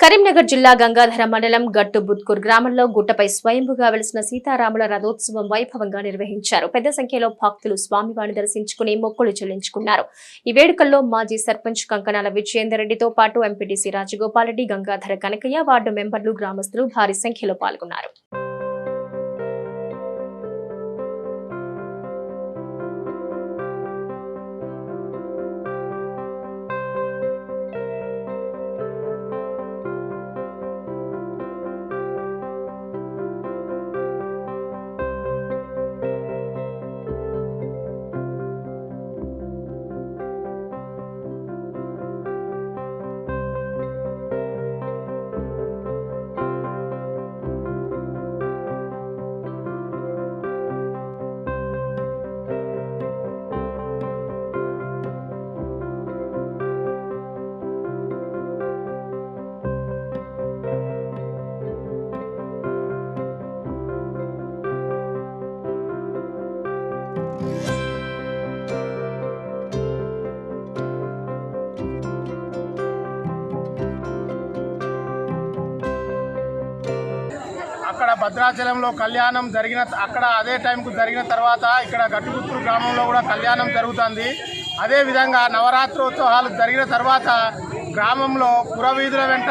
కరీంనగర్ జిల్లా గంగాధర మండలం గట్టు బుత్కూర్ గ్రామంలో గుట్టపై స్వయంభుగా వెలిసిన సీతారాముల రథోత్సవం వైభవంగా నిర్వహించారు. పెద్ద సంఖ్యలో భక్తులు స్వామివారిని దర్శించుకుని మొక్కులు చెల్లించుకున్నారు. ఈ వేడుకల్లో మాజీ సర్పంచ్ కంకణాల విజయేందర్ రెడ్డితో పాటు ఎంపీటీసీ రాజగోపాల్ రెడ్డి, గంగాధర కనకయ్య, వార్డు మెంబర్లు, గ్రామస్తులు భారీ సంఖ్యలో పాల్గొన్నారు. అక్కడ భద్రాచలంలో కళ్యాణం అక్కడ అదే టైంకు జరిగిన తర్వాత ఇక్కడ గట్టుగుత్తూరు గ్రామంలో కూడా కళ్యాణం జరుగుతుంది. అదేవిధంగా నవరాత్రోత్సవాలు జరిగిన తర్వాత గ్రామంలో పురవీధుల వెంట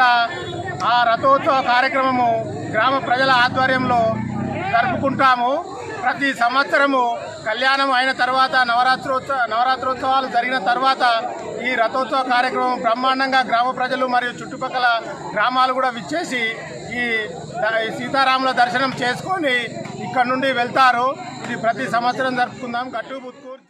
ఆ రథోత్సవ కార్యక్రమము గ్రామ ప్రజల ఆధ్వర్యంలో జరుపుకుంటాము. ప్రతి సంవత్సరము కళ్యాణం అయిన తర్వాత నవరాత్రోత్సవాలు జరిగిన తర్వాత ఈ రథోత్సవ కార్యక్రమం బ్రహ్మాండంగా గ్రామ ప్రజలు మరియు చుట్టుపక్కల గ్రామాలు కూడా విచ్చేసి ఈ సీతారాముల దర్శనం చేసుకొని ఇక్కడ నుండి వెళ్తారు. ఇది ప్రతి సంవత్సరం జరుపుకుందాం. గట్టు బుత్కూర్